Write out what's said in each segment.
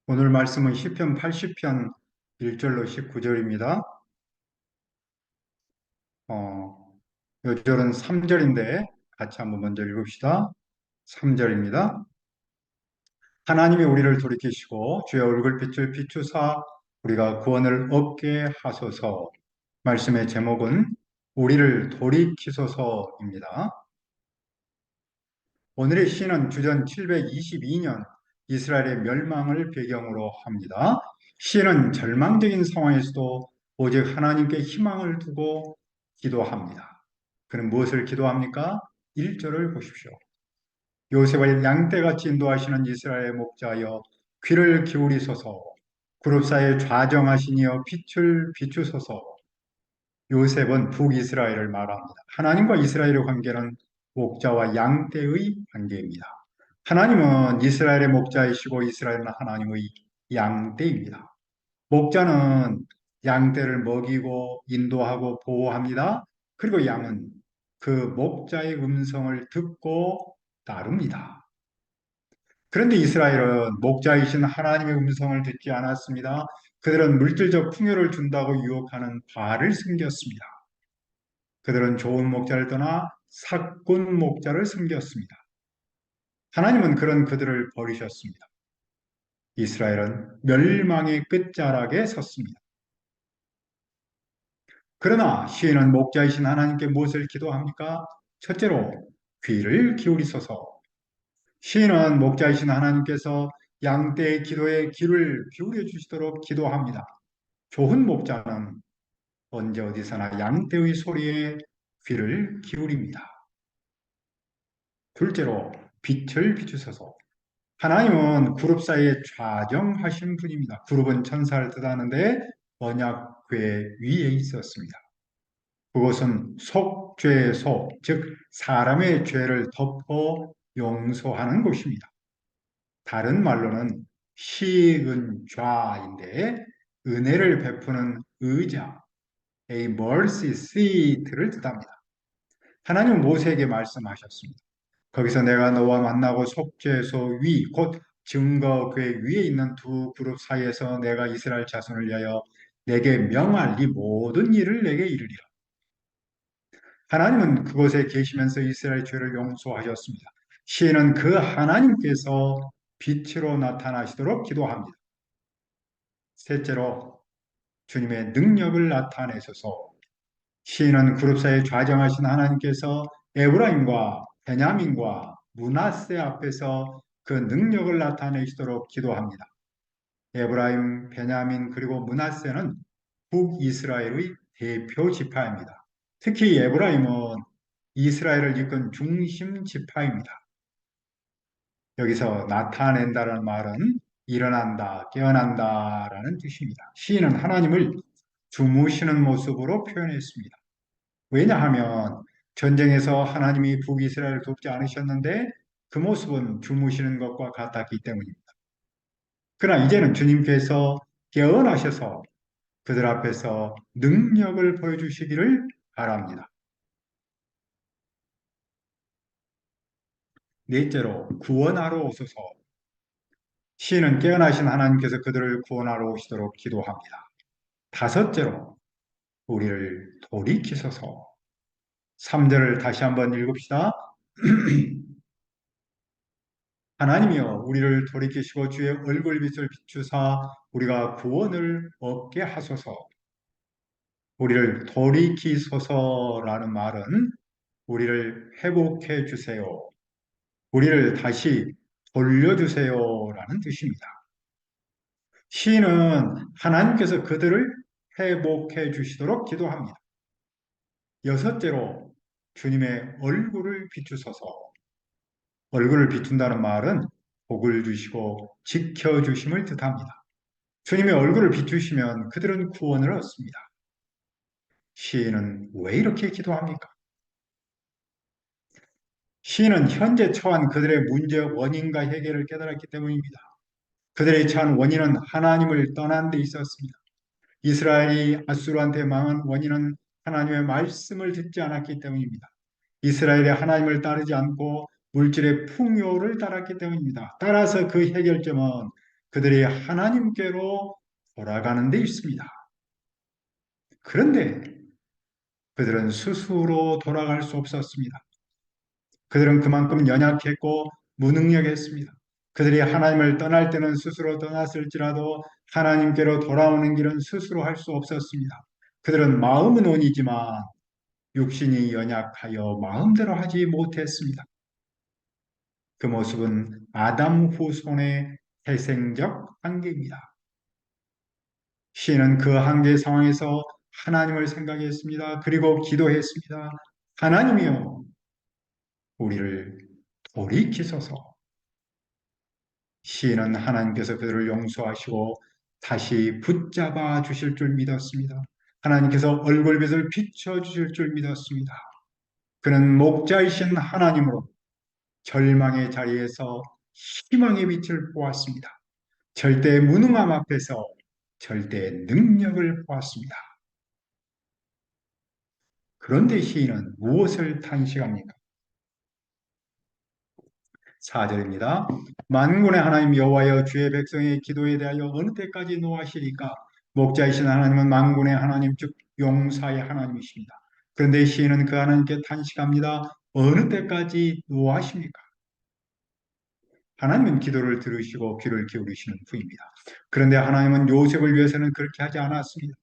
오늘 말씀은 시편 80편 1절로 19절입니다. 요 절은 3절인데 같이 한번 먼저 읽읍시다. 3절입니다. 하나님이 우리를 돌이키시고 주의 얼굴빛을 비추사 우리가 구원을 얻게 하소서. 말씀의 제목은 우리를 돌이키소서입니다. 오늘의 시는 주전 722년 이스라엘의 멸망을 배경으로 합니다. 시는 절망적인 상황에서도 오직 하나님께 희망을 두고 기도합니다. 그는 무엇을 기도합니까? 1절을 보십시오. 요셉을 양떼같이 인도하시는 이스라엘의 목자여 귀를 기울이소서. 그룹 사이에 좌정하시니여 빛을 비추소서. 요셉은 북이스라엘을 말합니다. 하나님과 이스라엘의 관계는 목자와 양떼의 관계입니다. 하나님은 이스라엘의 목자이시고 이스라엘은 하나님의 양떼입니다. 목자는 양떼를 먹이고 인도하고 보호합니다. 그리고 양은 그 목자의 음성을 듣고 따릅니다. 그런데 이스라엘은 목자이신 하나님의 음성을 듣지 않았습니다. 그들은 물질적 풍요를 준다고 유혹하는 바알을 섬겼습니다. 그들은 좋은 목자를 떠나 사꾼 목자를 섬겼습니다. 하나님은 그런 그들을 버리셨습니다. 이스라엘은 멸망의 끝자락에 섰습니다. 그러나 시인은 목자이신 하나님께 무엇을 기도합니까? 첫째로 귀를 기울이소서. 시인은 목자이신 하나님께서 양떼의 기도에 귀를 기울여 주시도록 기도합니다. 좋은 목자는 언제 어디서나 양떼의 소리에 귀를 기울입니다. 둘째로 빛을 비추소서. 하나님은 그룹 사이에 좌정하신 분입니다. 그룹은 천사를 뜻하는데 언약궤 위에 있었습니다. 그것은 속죄소, 즉 사람의 죄를 덮어 용서하는 곳입니다. 다른 말로는 시은좌인데 은혜를 베푸는 의자, a mercy seat를 뜻합니다. 하나님은 모세에게 말씀하셨습니다. 거기서 내가 너와 만나고 속죄소 위, 곧 증거궤 위에 있는 두 그룹 사이에서 내가 이스라엘 자손을 위하여 내게 명할 이 모든 일을 내게 이르리라. 하나님은 그곳에 계시면서 이스라엘 죄를 용서하셨습니다. 시인은 그 하나님께서 빛으로 나타나시도록 기도합니다. 셋째로 주님의 능력을 나타내소서. 시인은 그룹 사이에 좌정하신 하나님께서 에브라임과 베냐민과 므낫세 앞에서 그 능력을 나타내시도록 기도합니다. 에브라임, 베냐민 그리고 므낫세는 북이스라엘의 대표 지파입니다. 특히 에브라임은 이스라엘을 이끈 중심 지파입니다. 여기서 나타낸다는 말은 일어난다, 깨어난다라는 뜻입니다. 시인은 하나님을 주무시는 모습으로 표현했습니다. 왜냐하면 전쟁에서 하나님이 북이스라엘을 돕지 않으셨는데 그 모습은 주무시는 것과 같았기 때문입니다. 그러나 이제는 주님께서 깨어나셔서 그들 앞에서 능력을 보여주시기를 바랍니다. 넷째로 구원하러 오소서. 시인은 깨어나신 하나님께서 그들을 구원하러 오시도록 기도합니다. 다섯째로 우리를 돌이키소서. 3절을 다시 한번 읽읍시다. 하나님이여 우리를 돌이키시고 주의 얼굴빛을 비추사 우리가 구원을 얻게 하소서. 우리를 돌이키소서라는 말은 우리를 회복해 주세요. 우리를 다시 돌려주세요라는 뜻입니다. 시인은 하나님께서 그들을 회복해 주시도록 기도합니다. 여섯째로 주님의 얼굴을 비추소서. 얼굴을 비춘다는 말은 복을 주시고 지켜주심을 뜻합니다. 주님의 얼굴을 비추시면 그들은 구원을 얻습니다. 시인은 왜 이렇게 기도합니까? 시인은 현재 처한 그들의 문제의 원인과 해결을 깨달았기 때문입니다. 그들의 처한 원인은 하나님을 떠난 데 있었습니다. 이스라엘이 앗수르한테 망한 원인은 하나님의 말씀을 듣지 않았기 때문입니다. 이스라엘이 하나님을 따르지 않고 물질의 풍요를 따랐기 때문입니다. 따라서 그 해결점은 그들이 하나님께로 돌아가는 데 있습니다. 그런데 그들은 스스로 돌아갈 수 없었습니다. 그들은 그만큼 연약했고 무능력했습니다. 그들이 하나님을 떠날 때는 스스로 떠났을지라도 하나님께로 돌아오는 길은 스스로 할 수 없었습니다. 그들은 마음은 온이지만 육신이 연약하여 마음대로 하지 못했습니다. 그 모습은 아담 후손의 태생적 한계입니다. 시인은 그 한계 상황에서 하나님을 생각했습니다. 그리고 기도했습니다. 하나님이여, 우리를 돌이키소서. 시인은 하나님께서 그들을 용서하시고 다시 붙잡아 주실 줄 믿었습니다. 하나님께서 얼굴빛을 비춰 주실 줄 믿었습니다. 그는 목자이신 하나님으로 절망의 자리에서 희망의 빛을 보았습니다. 절대 무능함 앞에서 절대 능력을 보았습니다. 그런데 시인은 무엇을 탄식합니까? 4절입니다. 만군의 하나님 여호와여, 주의 백성의 기도에 대하여 어느 때까지 노하시리까? 목자이신 하나님은 만군의 하나님 즉 용사의 하나님이십니다. 그런데 시인은 그 하나님께 탄식합니다. 어느 때까지 노하십니까? 하나님은 기도를 들으시고 귀를 기울이시는 분입니다. 그런데 하나님은 요셉을 위해서는 그렇게 하지 않았습니다.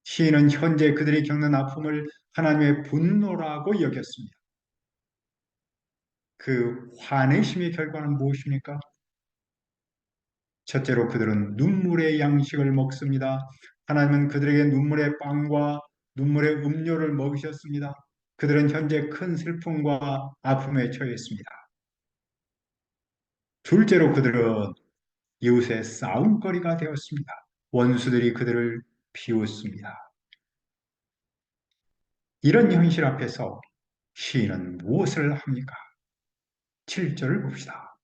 시인은 현재 그들이 겪는 아픔을 하나님의 분노라고 여겼습니다. 그 화내심의 결과는 무엇입니까? 첫째로 그들은 눈물의 양식을 먹습니다. 하나님은 그들에게 눈물의 빵과 눈물의 음료를 먹이셨습니다. 그들은 현재 큰 슬픔과 아픔에 처했습니다. 둘째로 그들은 이웃의 싸움거리가 되었습니다. 원수들이 그들을 비웃습니다. 이런 현실 앞에서 시인은 무엇을 합니까? 7절을 봅시다.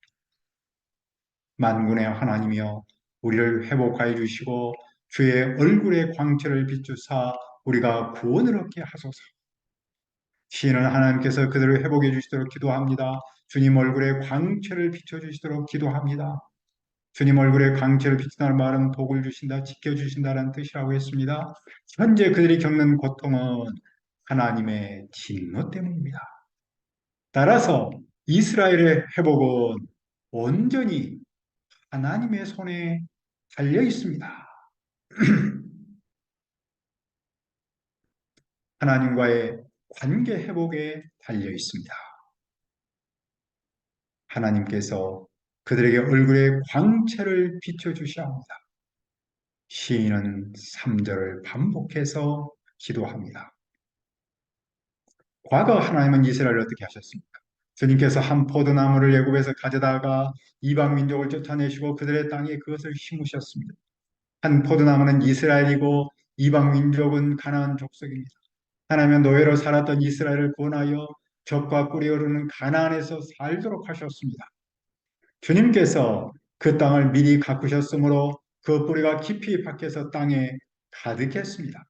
만군의 하나님이여, 우리를 회복하여 주시고 주의 얼굴의 광채를 비추사 우리가 구원을 얻게 하소서. 시인은 하나님께서 그들을 회복해 주시도록 기도합니다. 주님 얼굴에 광채를 비춰주시도록 기도합니다. 주님 얼굴에 광채를 비춘다는 말은 복을 주신다, 지켜주신다는 뜻이라고 했습니다. 현재 그들이 겪는 고통은 하나님의 진노 때문입니다. 따라서 이스라엘의 회복은 온전히 하나님의 손에 달려 있습니다. 하나님과의 관계 회복에 달려 있습니다. 하나님께서 그들에게 얼굴에 광채를 비춰주셔야 합니다. 시인은 3절을 반복해서 기도합니다. 과거 하나님은 이스라엘을 어떻게 하셨습니까? 주님께서 한 포도나무를 애굽에서 가져다가 이방 민족을 쫓아내시고 그들의 땅에 그것을 심으셨습니다. 한 포도나무는 이스라엘이고 이방 민족은 가나안 족속입니다. 하나님은 노예로 살았던 이스라엘을 구원하여 젖과 꿀이 흐르는 가나안에서 살도록 하셨습니다. 주님께서 그 땅을 미리 가꾸셨으므로 그 뿌리가 깊이 박혀서 땅에 가득했습니다.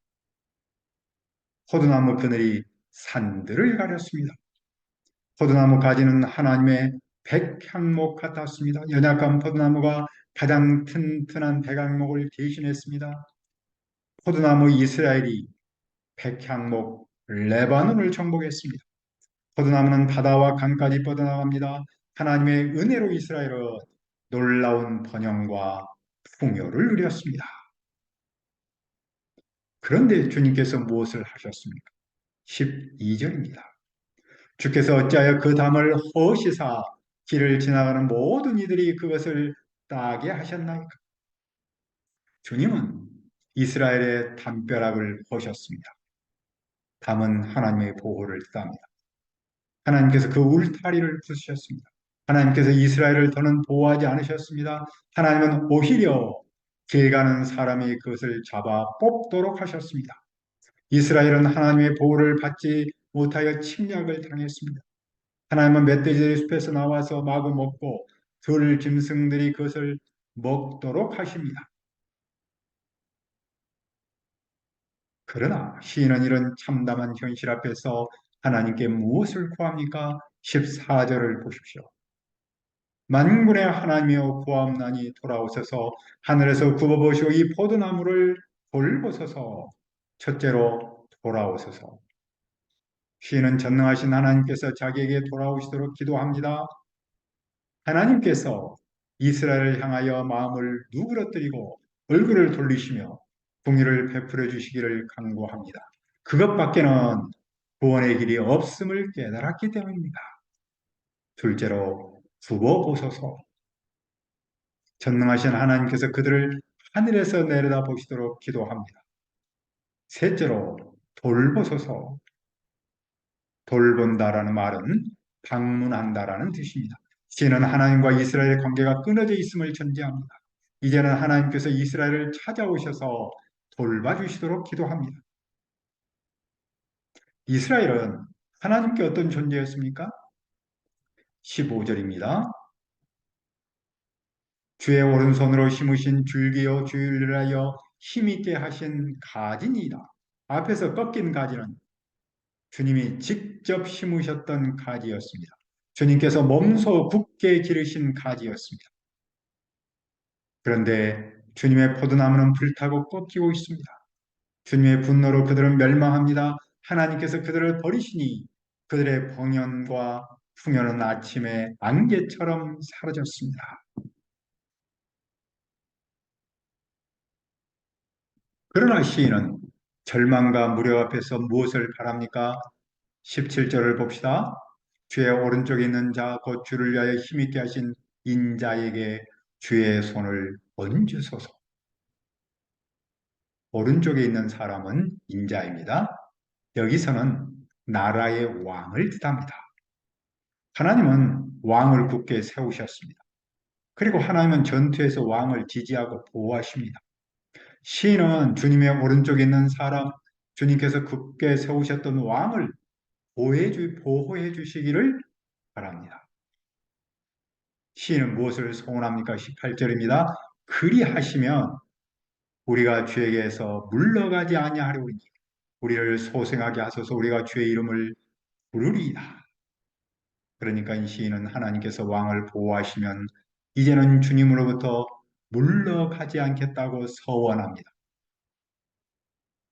포도나무 그늘이 산들을 가렸습니다. 포도나무 가지는 하나님의 백향목 같았습니다. 연약한 포도나무가 가장 튼튼한 백향목을 대신했습니다. 포도나무 이스라엘이 백향목 레바논을 정복했습니다. 포도나무는 바다와 강까지 뻗어나갑니다. 하나님의 은혜로 이스라엘은 놀라운 번영과 풍요를 누렸습니다. 그런데 주님께서 무엇을 하셨습니까? 12절입니다. 주께서 어찌하여 그 담을 허시사 길을 지나가는 모든 이들이 그것을 따게 하셨나이까? 주님은 이스라엘의 담벼락을 허셨습니다. 담은 하나님의 보호를 뜻합니다. 하나님께서 그 울타리를 부수셨습니다. 하나님께서 이스라엘을 더는 보호하지 않으셨습니다. 하나님은 오히려 길 가는 사람이 그것을 잡아 뽑도록 하셨습니다. 이스라엘은 하나님의 보호를 받지 못하여 침략을 당했습니다. 하나님은 멧돼지들이 숲에서 나와서 마구 먹고 들 짐승들이 그것을 먹도록 하십니다. 그러나 시인은 이런 참담한 현실 앞에서 하나님께 무엇을 구합니까? 14절을 보십시오. 만군의 하나님이여 구함나니 돌아오셔서 하늘에서 굽어보시고 이 포도나무를 돌보소서. 첫째로 돌아오소서. 시인은 전능하신 하나님께서 자기에게 돌아오시도록 기도합니다. 하나님께서 이스라엘을 향하여 마음을 누그러뜨리고 얼굴을 돌리시며 궁의를 베풀어 주시기를 간구합니다. 그것밖에는 구원의 길이 없음을 깨달았기 때문입니다. 둘째로 두고 보소서. 전능하신 하나님께서 그들을 하늘에서 내려다 보시도록 기도합니다. 셋째로 돌보소서. 돌본다라는 말은 방문한다라는 뜻입니다. 시인은 하나님과 이스라엘의 관계가 끊어져 있음을 전제합니다. 이제는 하나님께서 이스라엘을 찾아오셔서 돌봐주시도록 기도합니다. 이스라엘은 하나님께 어떤 존재였습니까? 15절입니다. 주의 오른손으로 심으신 줄기요 주를 위하여 힘있게 하신 가지니이다. 앞에서 꺾인 가지는 주님이 직접 심으셨던 가지였습니다. 주님께서 몸소 굳게 기르신 가지였습니다. 그런데 주님의 포도나무는 불타고 꺾이고 있습니다. 주님의 분노로 그들은 멸망합니다. 하나님께서 그들을 버리시니 그들의 번영과 풍요는 아침에 안개처럼 사라졌습니다. 그러나 시인은 절망과 무력 앞에서 무엇을 바랍니까? 17절을 봅시다. 주의 오른쪽에 있는 자, 곧 주를 위하여 힘있게 하신 인자에게 주의 손을 얹으소서. 오른쪽에 있는 사람은 인자입니다. 여기서는 나라의 왕을 뜻합니다. 하나님은 왕을 굳게 세우셨습니다. 그리고 하나님은 전투에서 왕을 지지하고 보호하십니다. 시인은 주님의 오른쪽에 있는 사람, 주님께서 굳게 세우셨던 왕을 보호해 주시기를 바랍니다. 시인은 무엇을 소원합니까? 18절입니다. 그리하시면 우리가 주에게서 물러가지 아니하려니 우리를 소생하게 하소서. 우리가 주의 이름을 부르리이다. 그러니까 이 시인은 하나님께서 왕을 보호하시면 이제는 주님으로부터 물러가지 않겠다고 서원합니다.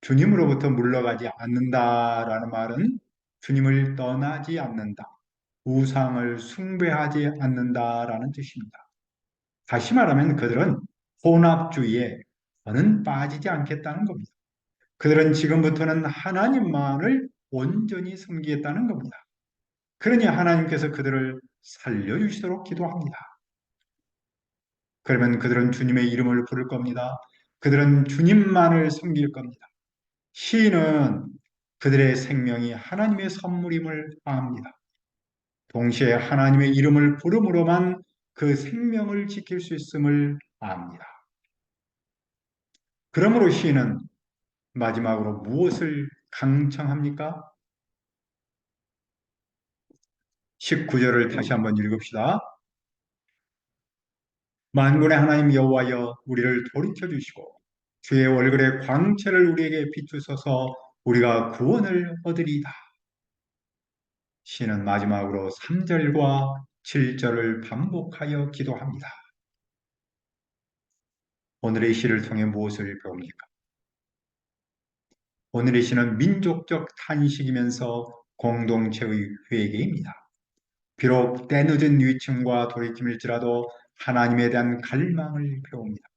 주님으로부터 물러가지 않는다라는 말은 주님을 떠나지 않는다. 우상을 숭배하지 않는다라는 뜻입니다. 다시 말하면 그들은 혼합주의에 더는 빠지지 않겠다는 겁니다. 그들은 지금부터는 하나님만을 온전히 섬기겠다는 겁니다. 그러니 하나님께서 그들을 살려주시도록 기도합니다. 그러면 그들은 주님의 이름을 부를 겁니다. 그들은 주님만을 섬길 겁니다. 시인은 그들의 생명이 하나님의 선물임을 압니다. 동시에 하나님의 이름을 부름으로만 그 생명을 지킬 수 있음을 압니다. 그러므로 시인은 마지막으로 무엇을 강청합니까? 19절을 다시 한번 읽읍시다. 만군의 하나님 여호와여 우리를 돌이켜 주시고 주의 얼굴의 광채를 우리에게 비추소서 우리가 구원을 얻으리이다. 시는 마지막으로 3절과 7절을 반복하여 기도합니다. 오늘의 시를 통해 무엇을 배웁니까? 오늘의 시는 민족적 탄식이면서 공동체의 회개입니다. 비록 때늦은 위층과 돌이킴일지라도 하나님에 대한 갈망을 배웁니다.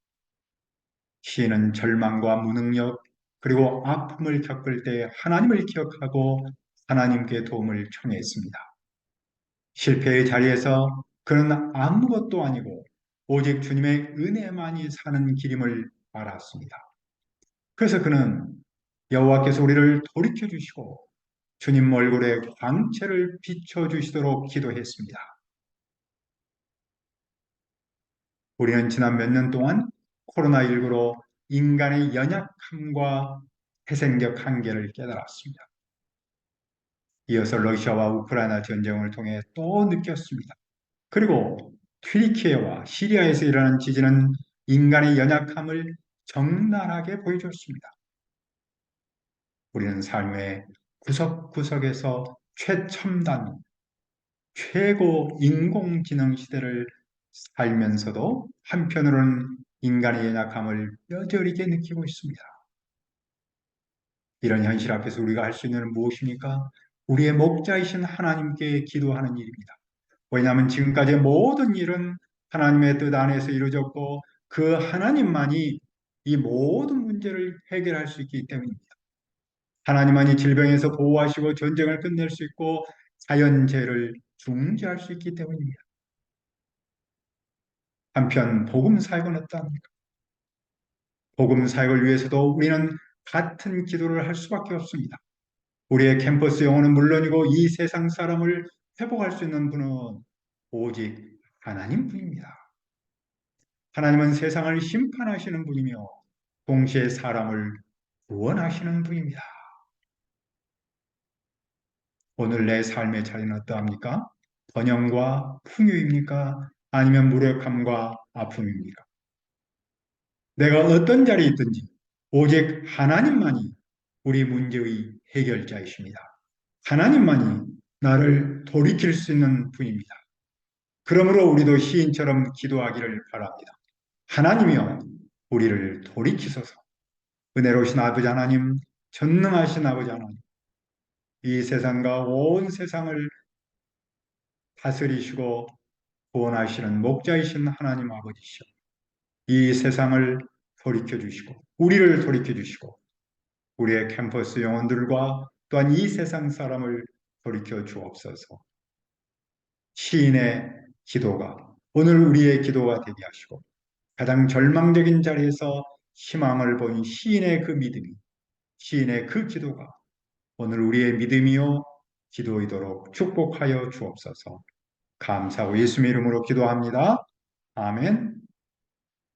시인은 절망과 무능력 그리고 아픔을 겪을 때 하나님을 기억하고 하나님께 도움을 청했습니다. 실패의 자리에서 그는 아무것도 아니고 오직 주님의 은혜만이 사는 길임을 알았습니다. 그래서 그는 여호와께서 우리를 돌이켜 주시고 주님 얼굴에 광채를 비춰 주시도록 기도했습니다. 우리는 지난 몇 년 동안 코로나19로 인간의 연약함과 태생적 한계를 깨달았습니다. 이어서 러시아와 우크라이나 전쟁을 통해 또 느꼈습니다. 그리고 튀르키예와 시리아에서 일어난 지진은 인간의 연약함을 적나라하게 보여줬습니다. 우리는 삶의 구석구석에서 최첨단 최고 인공지능 시대를 살면서도 한편으로는 인간의 연약함을 뼈저리게 느끼고 있습니다. 이런 현실 앞에서 우리가 할 수 있는 건 무엇입니까? 우리의 목자이신 하나님께 기도하는 일입니다. 왜냐하면 지금까지의 모든 일은 하나님의 뜻 안에서 이루어졌고 그 하나님만이 이 모든 문제를 해결할 수 있기 때문입니다. 하나님만이 질병에서 보호하시고 전쟁을 끝낼 수 있고 자연재해를 중지할 수 있기 때문입니다. 한편 복음 사역은 어떠합니까? 복음 사역을 위해서도 우리는 같은 기도를 할 수밖에 없습니다. 우리의 캠퍼스 영혼은 물론이고 이 세상 사람을 회복할 수 있는 분은 오직 하나님뿐입니다. 하나님은 세상을 심판하시는 분이며 동시에 사람을 구원하시는 분입니다. 오늘 내 삶의 자리는 어떠합니까? 번영과 풍요입니까? 아니면 무력함과 아픔입니까? 내가 어떤 자리에 있든지 오직 하나님만이 우리 문제의 해결자이십니다. 하나님만이 나를 돌이킬 수 있는 분입니다. 그러므로 우리도 시인처럼 기도하기를 바랍니다. 하나님이여 우리를 돌이키소서. 은혜로우신 아버지 하나님, 전능하신 아버지 하나님, 이 세상과 온 세상을 다스리시고 구원하시는 목자이신 하나님 아버지시여. 이 세상을 돌이켜 주시고 우리를 돌이켜 주시고 우리의 캠퍼스 영혼들과 또한 이 세상 사람을 돌이켜 주옵소서. 시인의 기도가 오늘 우리의 기도가 되게 하시고 가장 절망적인 자리에서 희망을 본 시인의 그 믿음이 시인의 그 기도가 오늘 우리의 믿음이요 기도이도록 축복하여 주옵소서. 감사하고 예수님 이름으로 기도합니다. 아멘.